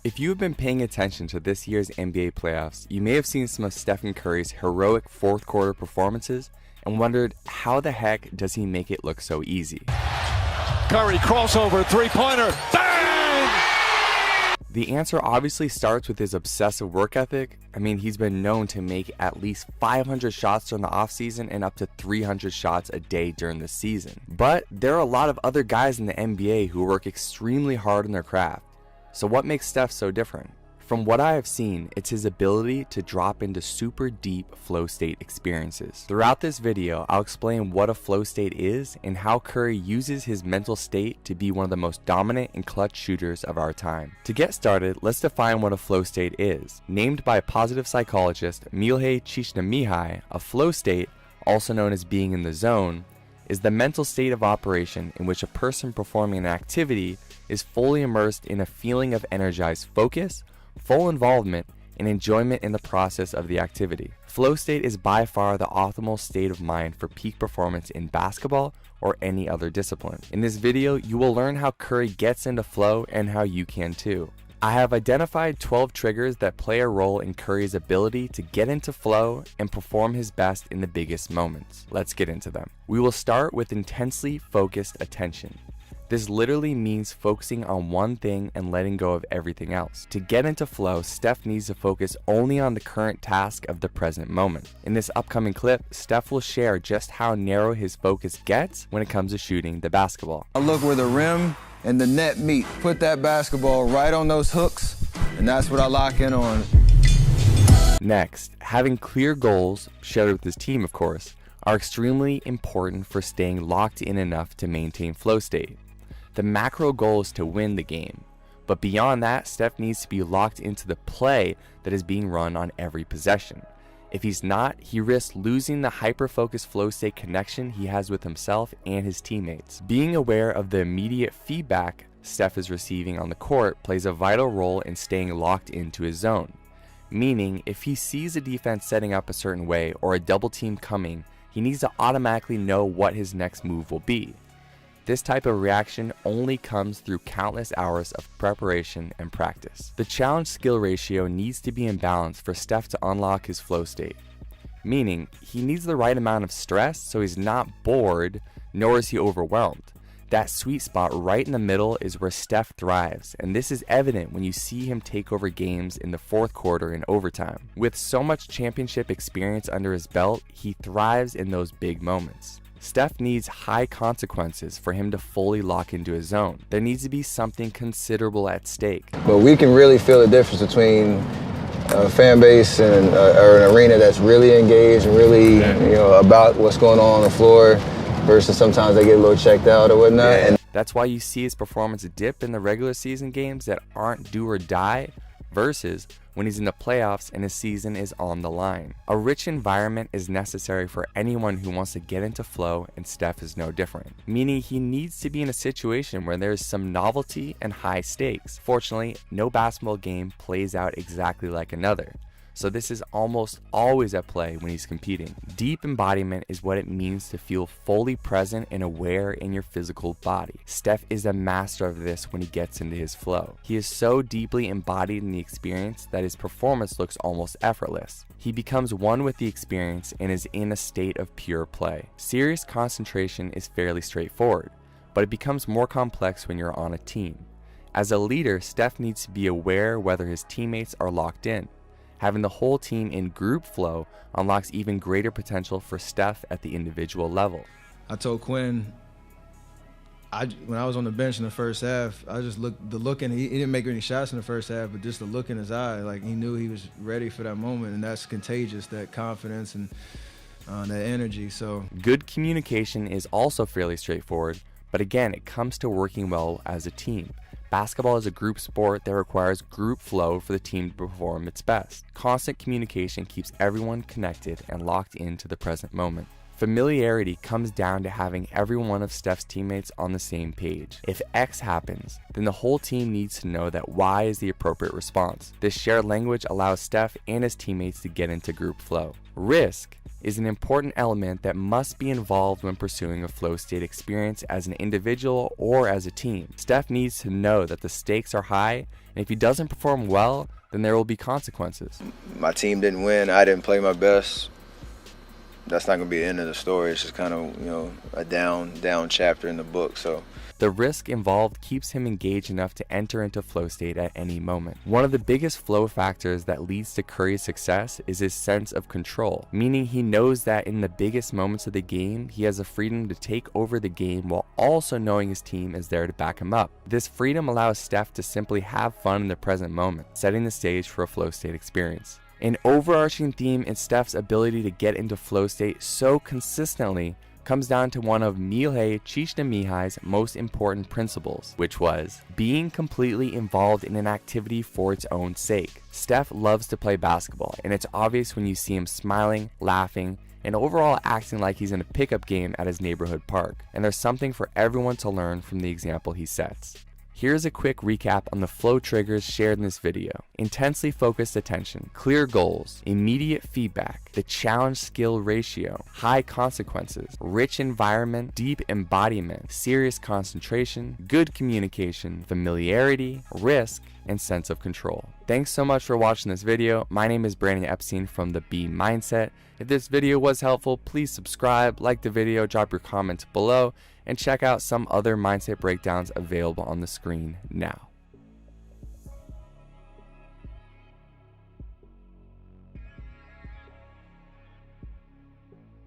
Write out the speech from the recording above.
If you have been paying attention to this year's NBA playoffs, you may have seen some of Stephen Curry's heroic fourth quarter performances and wondered how the heck does he make it look so easy? Curry crossover, three-pointer, bang! The answer obviously starts with his obsessive work ethic. I mean, he's been known to make at least 500 shots during the offseason and up to 300 shots a day during the season. But there are a lot of other guys in the NBA who work extremely hard in their craft. So what makes Steph so different? From what I have seen, it's his ability to drop into super deep flow state experiences. Throughout this video, I'll explain what a flow state is and how Curry uses his mental state to be one of the most dominant and clutch shooters of our time. To get started, let's define what a flow state is. Named by positive psychologist Milhe Csikszentmihalyi, a flow state, also known as being in the zone, is the mental state of operation in which a person performing an activity is fully immersed in a feeling of energized focus, full involvement, and enjoyment in the process of the activity. Flow state is by far the optimal state of mind for peak performance in basketball or any other discipline. In this video, you will learn how Curry gets into flow and how you can too. I have identified 12 triggers that play a role in Curry's ability to get into flow and perform his best in the biggest moments. Let's get into them. We will start with intensely focused attention. This literally means focusing on one thing and letting go of everything else. To get into flow, Steph needs to focus only on the current task of the present moment. In this upcoming clip, Steph will share just how narrow his focus gets when it comes to shooting the basketball. I look where the rim and the net meet. Put that basketball right on those hooks, and that's what I lock in on. Next, having clear goals, shared with his team of course, are extremely important for staying locked in enough to maintain flow state. The macro goal is to win the game, but beyond that, Steph needs to be locked into the play that is being run on every possession. If he's not, he risks losing the hyper-focused flow state connection he has with himself and his teammates. Being aware of the immediate feedback Steph is receiving on the court plays a vital role in staying locked into his zone. Meaning, if he sees a defense setting up a certain way or a double team coming, he needs to automatically know what his next move will be. This type of reaction only comes through countless hours of preparation and practice. The challenge skill ratio needs to be in balance for Steph to unlock his flow state. Meaning, he needs the right amount of stress so he's not bored, nor is he overwhelmed. That sweet spot right in the middle is where Steph thrives, and this is evident when you see him take over games in the fourth quarter and overtime. With so much championship experience under his belt, he thrives in those big moments. Steph needs high consequences for him to fully lock into his zone. There needs to be something considerable at stake. But we can really feel the difference between a fan base and or an arena that's really engaged and really about what's going on the floor versus sometimes they get a little checked out or whatnot. And that's why you see his performance dip in the regular season games that aren't do or die versus when he's in the playoffs and his season is on the line. A rich environment is necessary for anyone who wants to get into flow, and Steph is no different. Meaning he needs to be in a situation where there's some novelty and high stakes. Fortunately, no basketball game plays out exactly like another. So this is almost always at play when he's competing. Deep embodiment is what it means to feel fully present and aware in your physical body. Steph is a master of this when he gets into his flow. He is so deeply embodied in the experience that his performance looks almost effortless. He becomes one with the experience and is in a state of pure play. Serious concentration is fairly straightforward, but it becomes more complex when you're on a team. As a leader, Steph needs to be aware whether his teammates are locked in. Having the whole team in group flow unlocks even greater potential for Steph at the individual level. I told Quinn, when I was on the bench in the first half, I just looked, the look in, he didn't make any shots in the first half, but just the look in his eye, like he knew he was ready for that moment, and that's contagious, that confidence and that energy. So good communication is also fairly straightforward, but again, it comes to working well as a team. Basketball is a group sport that requires group flow for the team to perform its best. Constant communication keeps everyone connected and locked into the present moment. Familiarity comes down to having every one of Steph's teammates on the same page. If X happens, then the whole team needs to know that Y is the appropriate response. This shared language allows Steph and his teammates to get into group flow. Risk is an important element that must be involved when pursuing a flow state experience as an individual or as a team. Steph needs to know that the stakes are high, and if he doesn't perform well, then there will be consequences. My team didn't win. I didn't play my best. That's not going to be the end of the story. It's just kind of, a down chapter in the book. So the risk involved keeps him engaged enough to enter into flow state at any moment. One of the biggest flow factors that leads to Curry's success is his sense of control, meaning he knows that in the biggest moments of the game, he has the freedom to take over the game while also knowing his team is there to back him up. This freedom allows Steph to simply have fun in the present moment, setting the stage for a flow state experience. An overarching theme in Steph's ability to get into flow state so consistently comes down to one of Nilay Csikszentmihalyi's most important principles, which was being completely involved in an activity for its own sake. Steph loves to play basketball, and it's obvious when you see him smiling, laughing, and overall acting like he's in a pickup game at his neighborhood park. And there's something for everyone to learn from the example he sets. Here's a quick recap on the flow triggers shared in this video. Intensely focused attention, clear goals, immediate feedback, the challenge skill ratio, high consequences, rich environment, deep embodiment, serious concentration, good communication, familiarity, risk, and sense of control. Thanks so much for watching this video. My name is Brandon Epstein from The B Mindset. If this video was helpful, please subscribe, like the video, drop your comments below, and check out some other mindset breakdowns available on the screen now.